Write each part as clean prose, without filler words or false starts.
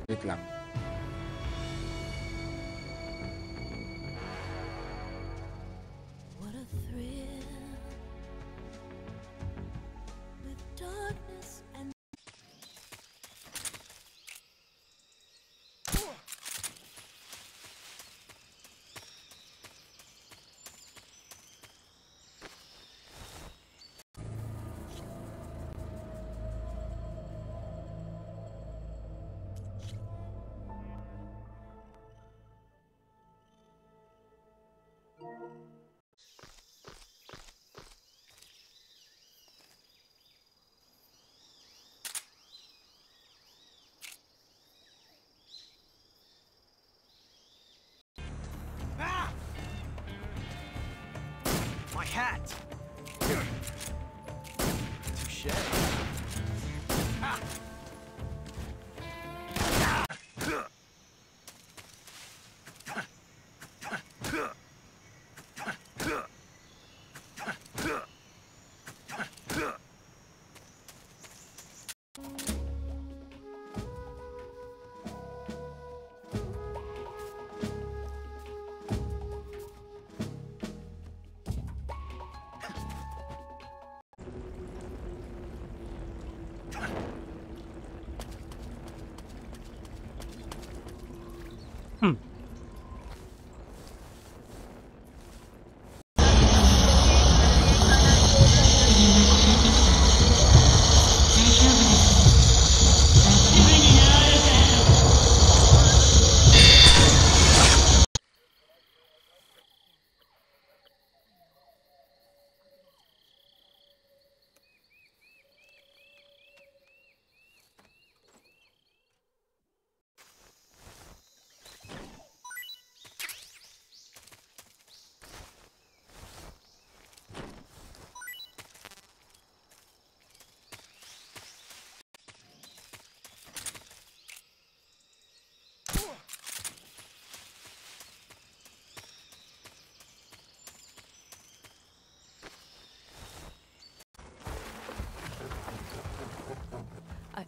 Wait lang. What a thrill with darkness and my hat! Touche. Ah.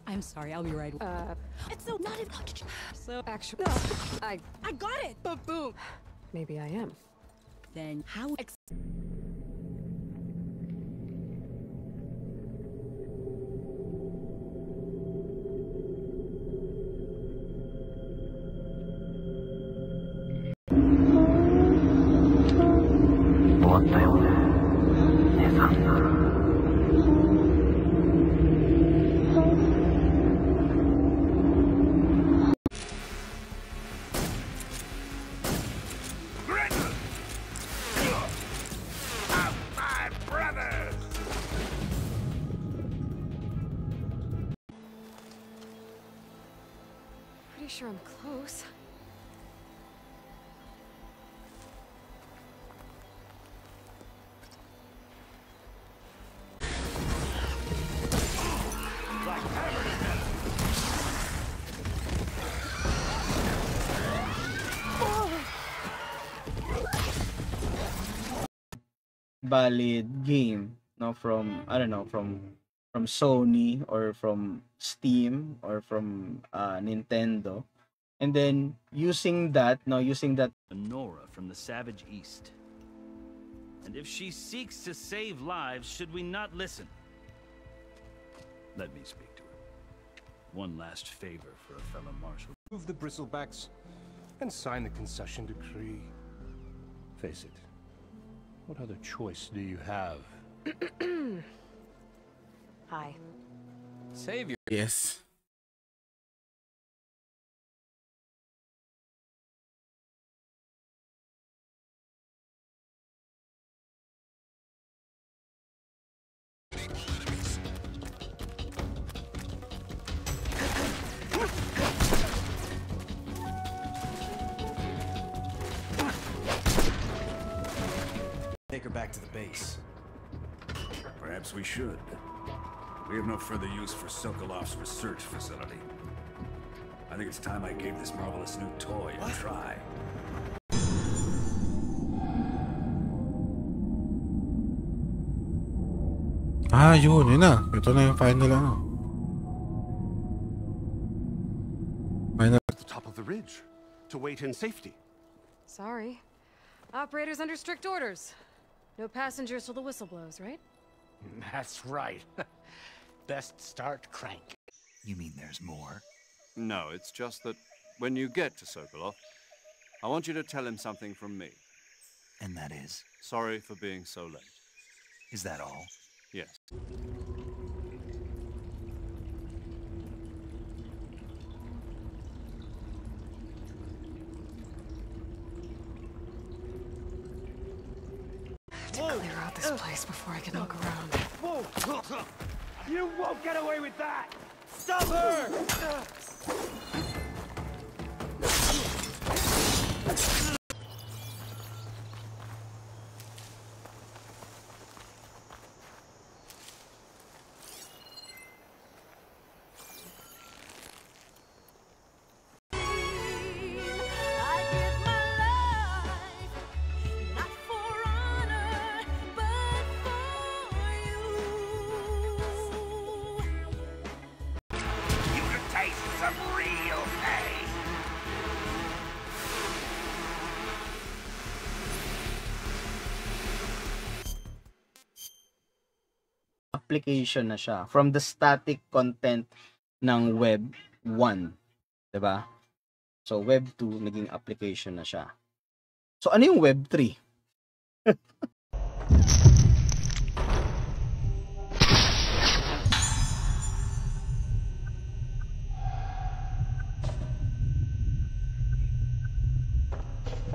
I'm sorry, I'll be right. It's so not even. So actually, I got it. But boom. Maybe I am. Then how? Pretty sure I'm close. Valid game, no, from I don't know, from Sony or from Steam or from Nintendo, and then using that, Nora from the Savage East. And if she seeks to save lives, should we not listen? Let me speak to her. One last favor for a fellow marshal. Move the bristlebacks and sign the concession decree. Face it, what other choice do you have? Hi. Savior. yes. Take her back to the base. Perhaps we should. We have no further use for Sokolov's research facility. I think it's time I gave this marvelous new toy a try. Ah, yun na. Ito na yung final ano. Final. At the top of the ridge, to wait in safety. Sorry. Operator's under strict orders. No passengers till the whistle blows, right? That's right. Best start crank. You mean there's more? No, it's just that when you get to Sokolov, I want you to tell him something from me. And that is? Sorry for being so late. Is that all? Yes. Clear out this place before I can look around. Whoa! You won't get away with that! Stop her! I give my life, not for honor, but for you. You can taste some real pain. Application na siya from the static content ng web 1, 'di ba? So web 2 naging application na siya. So ano yung web 3?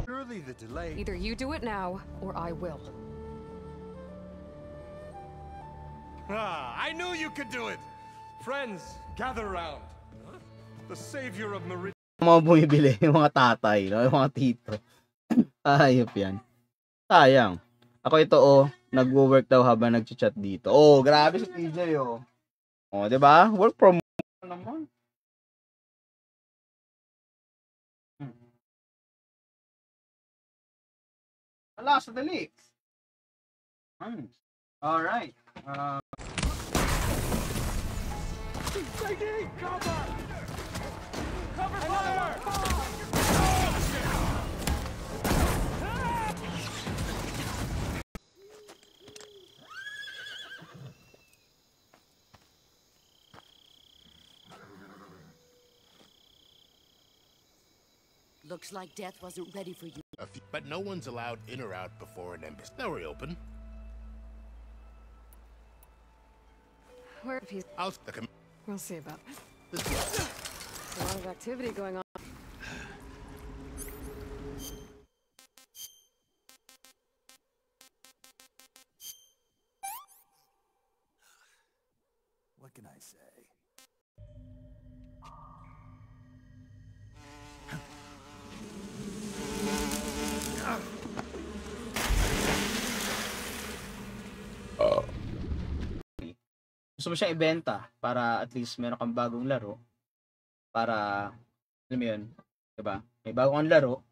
Surely the delay. Either you do it now, or I will. I knew you could do it! Friends, gather round. The savior of Meridian. Yung mga bumibili, yung mga tatay, no? Yung mga tito. Ayop yan. Sayang. Ako ito, nagwo-work daw habang nag-chat dito. Oh, grabe si TJ, oh. Oh, 'di ba? Work from home naman. Ala, sadali. All right. Taking cover! Cover fire! Looks like death wasn't ready for you. But no one's allowed in or out before an embassy. Now we're open. Where if he's... We'll see about it. This A lot of activity going on. What can I say? Gusto mo siyang ibenta para at least meron kang bagong laro para alam mo yun, 'di ba? May bagong laro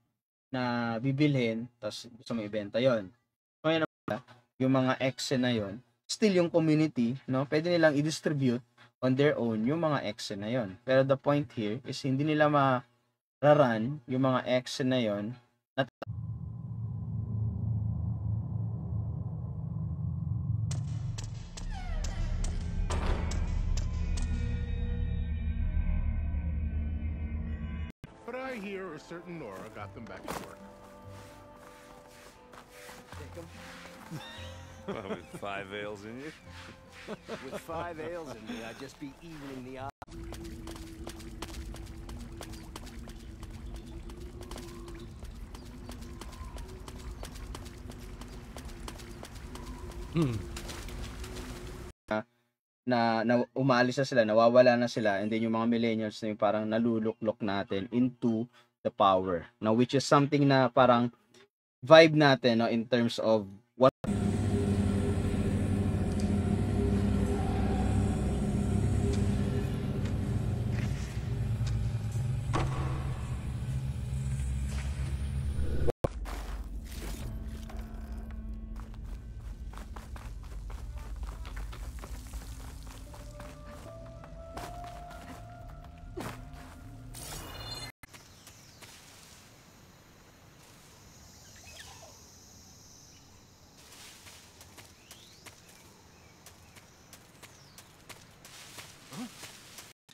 na bibilhin tapos gusto mo ibenta 'yon. So yan naman, yung mga exe na 'yon, still yung community, no? Pwede nilang i-distribute on their own yung mga exe na 'yon. Pero the point here is hindi nila ma-run yung mga exe na 'yon na But I hear a certain Nora got them back to work. With 5 ales in you? With 5 ales in me, I'd just be evening the odds. na umalis na sila, nawawala na sila, and then yung mga millennials na yung parang naluluklok natin into the power. Now, which is something na parang vibe natin, no, in terms of what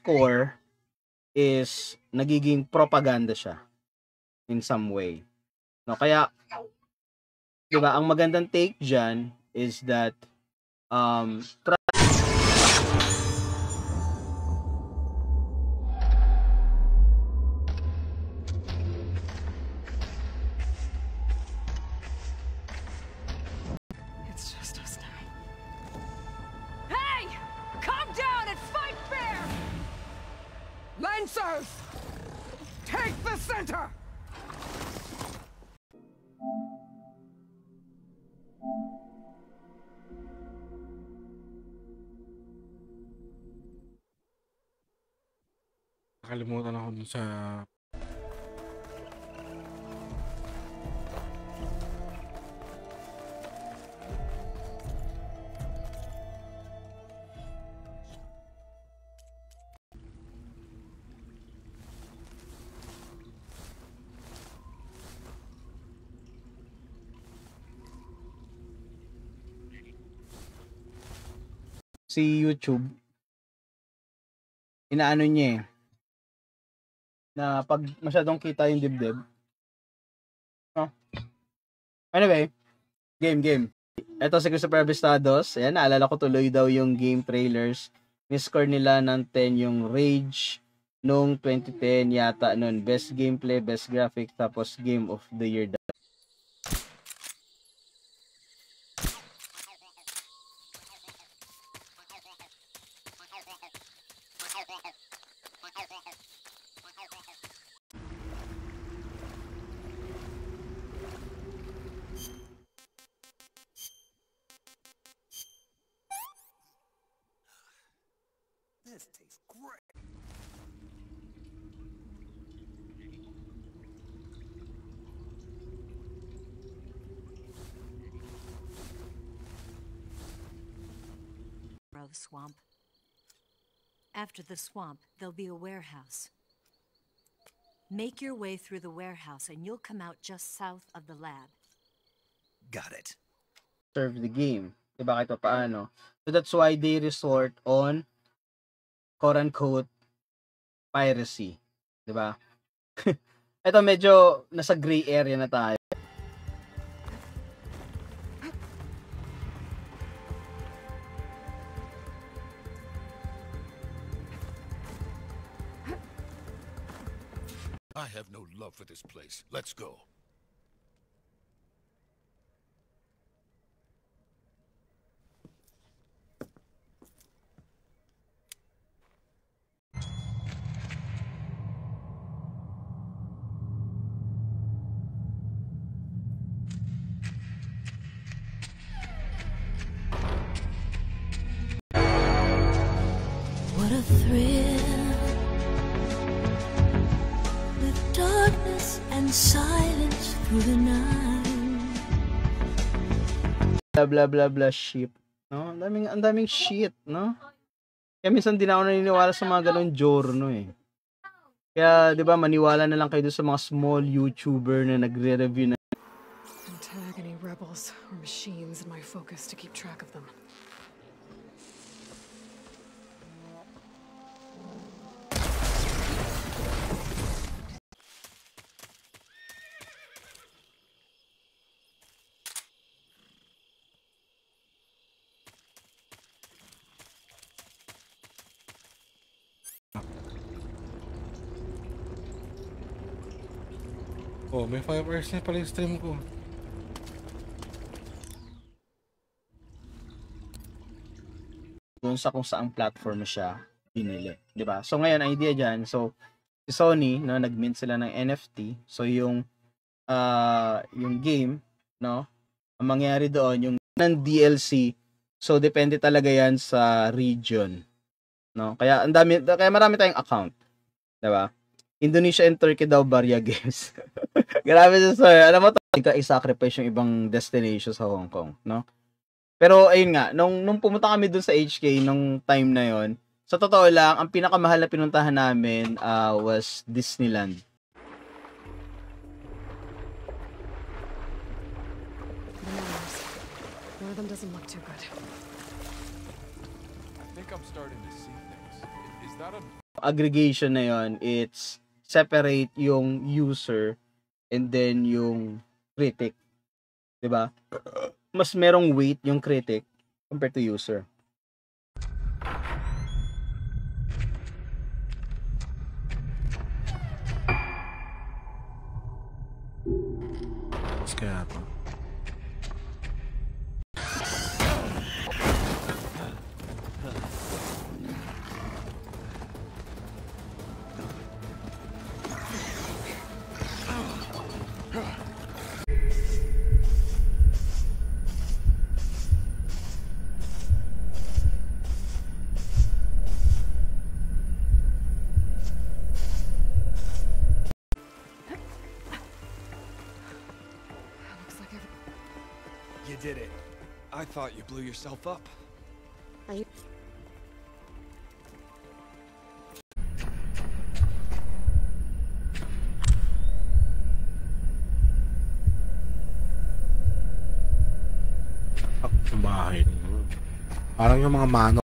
core is nagiging propaganda siya in some way. No, kaya 'di ba, ang magandang take diyan is that It's just us now. Hey! Calm down and fight fair! Lancers! Take the center! Nakalimutan ako dun sa... si YouTube, inaano niya eh, na pag masyadong kita yung dibdib. No? Anyway, game. Ito si Christopher Vistados. Ayan, naalala ko tuloy daw yung game trailers. Ni-score nila ng 10 yung Rage noong 2010 yata noon. Best gameplay, best graphics, tapos Game of the Year. This tastes great. The swamp. After the swamp, there'll be a warehouse. Make your way through the warehouse and you'll come out just south of the lab. Got it. Serve the game. Diba kahit paano. So that's why they resort on quote-unquote piracy. Diba? Ito medyo nasa gray area na tayo. I have no love for this place. Let's go. What a thrill, with darkness and silence through the night. Blah blah blah blah ship. No? Ang daming shit, no? Kaya minsan din ako naniniwala sa mga ganun giorno eh. Kaya 'di ba maniwala na lang kayo doon sa mga small YouTuber na nagre-review na Antagony rebels or machines in my focus to keep track of them. Oh, may 5 hours na pala yung stream ko. Doon sa kung saang platform siya binili, 'di ba? So ngayon ang idea diyan, so si Sony no nag-mint sila ng NFT. So yung game, no, ang mangyari doon yung ng DLC. So depende talaga 'yan sa region, no? Kaya marami tayong account, 'di ba? Indonesia and Turkey daw barya games. Grabe siya, sir. Alam mo to, i-sacrifice yung ibang destination sa Hong Kong, no? Pero ayun nga, nung pumunta kami dun sa HK nung time na yon, sa totoo lang, ang pinakamahal na pinuntahan namin was Disneyland. One of them doesn't look too good. I think I'm starting to see things. Is that a aggregation na yon, it's separate yung user and then yung critic. 'Di ba? Mas merong weight yung critic compared to user. Kaya to. You did it. I thought you blew yourself up. Are you? Sa bahay. Parang yung mga mano.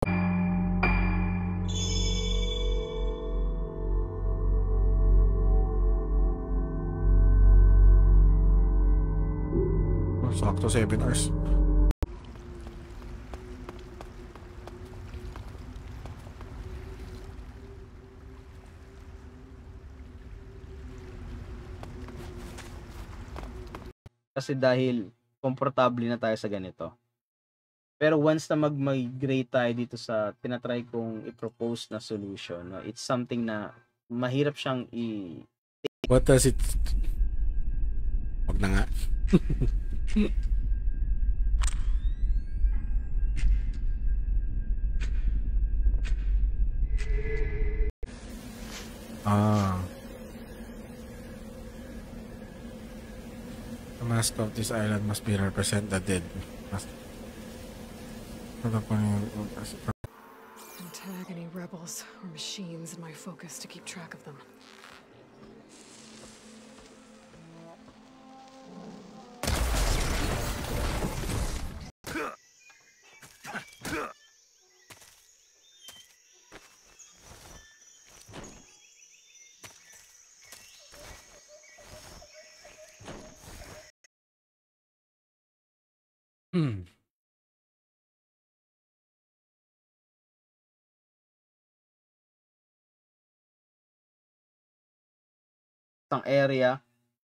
Sakto 7 hours. Kasi dahil komportable na tayo sa ganito. Pero once na mag-migrate tayo dito sa tinatry kong i-propose na solution, no, it's something na mahirap siyang What does it... Wag na nga. The mask of this island must be represent the dead. And tag any rebels or machines in my focus to keep track of them. Isang area,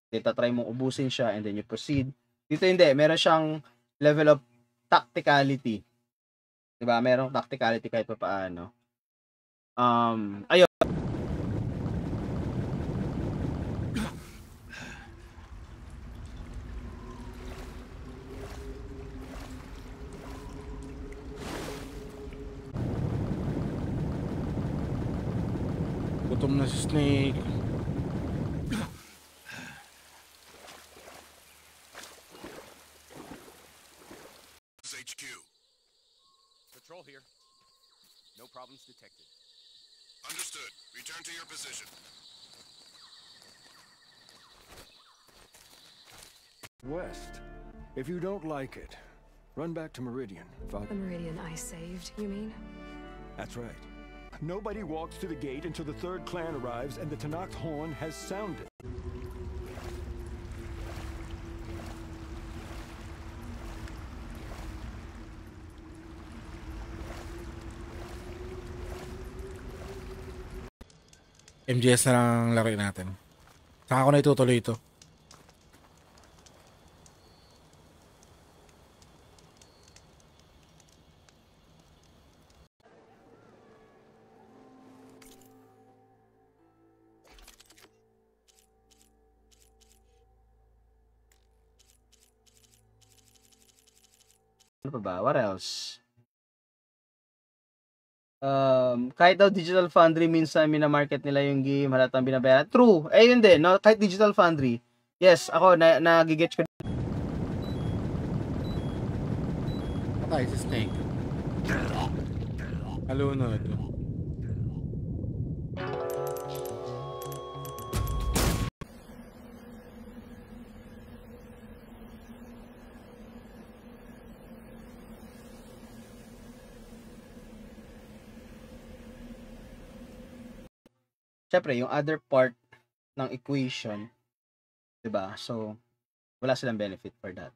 dito try mong ubusin siya and then you proceed. Dito hindi, meron siyang level of tacticality. 'Di ba? Merong tacticality kahit paano. Ayun. Gutom na si Snake. HQ. Patrol here. No problems detected. Understood. Return to your position. West. If you don't like it, run back to Meridian. The Meridian I saved, you mean? That's right. Nobody walks to the gate until the third clan arrives and the Tanakh horn has sounded. MGS na lang laro natin. Saka ko na itutuloy ito. Ano pa ba? What else? Kahit daw Digital Foundry minsan minamarket nila yung game, halatang binabayaran. True. Eh yun din, no? Kahit Digital Foundry. Yes, ako nagigets ko. Patay si Snake. Alunod. syempre, yung other part ng equation, 'di ba? So, wala silang benefit for that.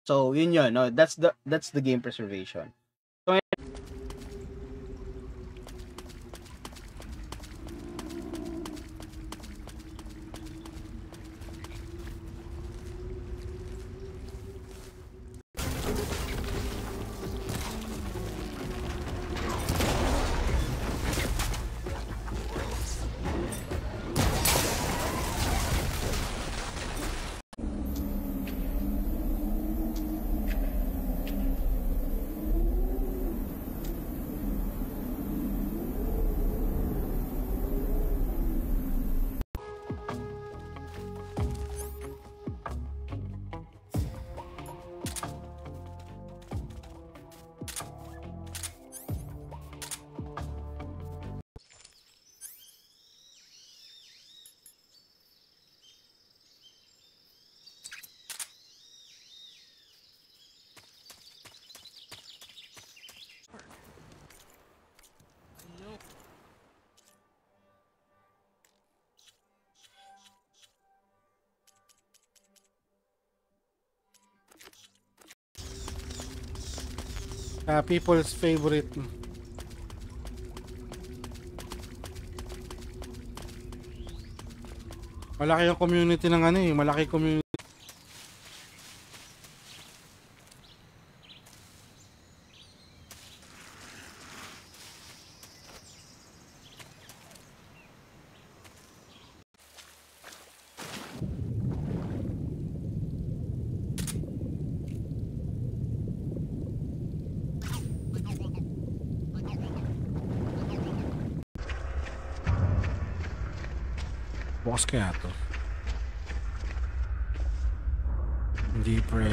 So, yun, no? That's the game preservation. So, People's favorite. Malaki yung community ng ano eh, malaki community. Bukas kaya to. Hindi pre.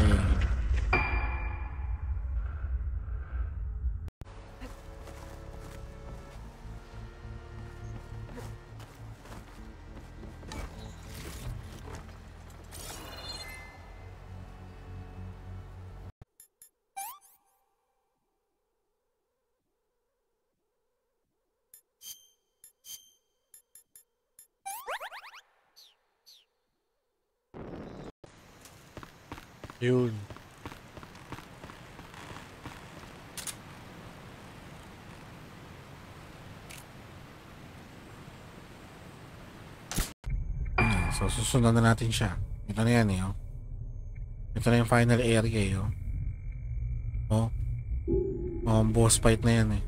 Yun. So susundan na natin siya. Ito na yan eh. Oh. Ito na yung final area eh. Oh. Oh, boss fight na yan eh.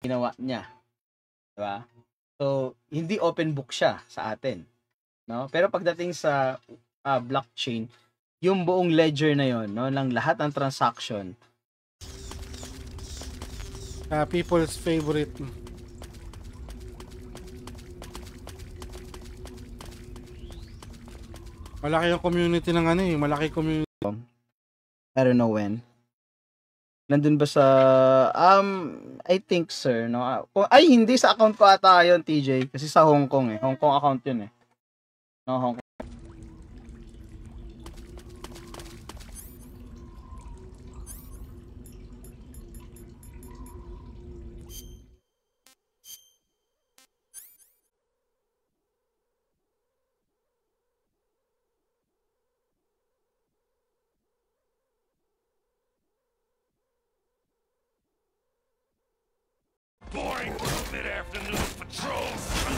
Ginawa niya. Diba? So, hindi open book siya sa atin. No? Pero pagdating sa blockchain, yung buong ledger na yon, no, ng lahat ng transaction, people's favorite. Malaki yung community ng ano eh, malaki community. I don't know when. Nandun ba sa I think sir, no? Ay, hindi sa account ko ata yun, TJ, kasi sa Hong Kong eh. Hong Kong account yun eh. No, Hong Kong. Boring afternoon patrol, son.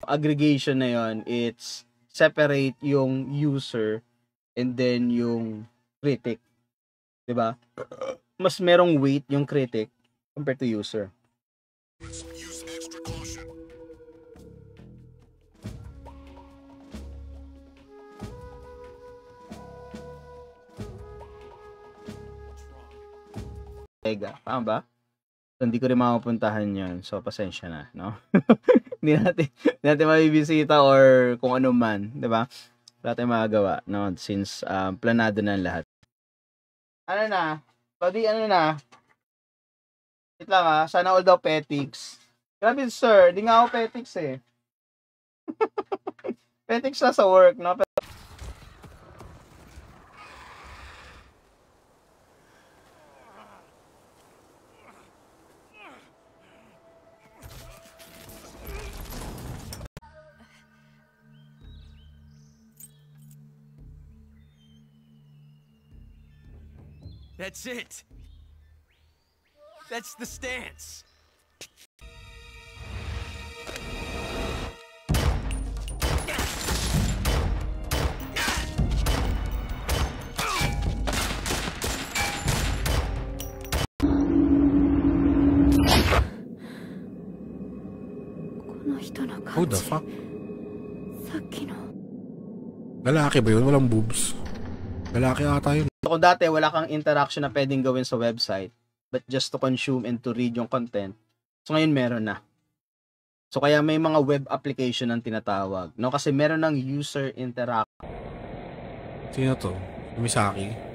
Aggregation na yon, it's separate yung user and then yung critic. 'Di ba? Mas merong weight yung critic compared to user. Use extra caution. Tega, tama ba? So, hindi ko rin mapupuntahan yun. So, pasensya na, no? hindi natin mabibisita or kung ano man, di ba? Wala tayong magagawa, no? Since planado na lahat. Ano na? Pwede, ano na? Wait lang sana all daw petics. Grabe, sir. Di nga ako petics eh. Petics na sa work, no? That's it. That's the stance. Who the fuck? Lalaki ba yun? Walang boobs. Lalaki ata yun. So, kung dati wala kang interaction na pwedeng gawin sa website, but just to consume and to read yung content, so ngayon meron na. So kaya may mga web application ang tinatawag, no? Kasi meron ng user interaction. Sino to? Misaki?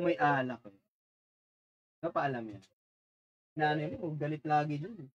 May alak eh. Ano pa alam yan? Nanay mo, galit lagi dyan eh.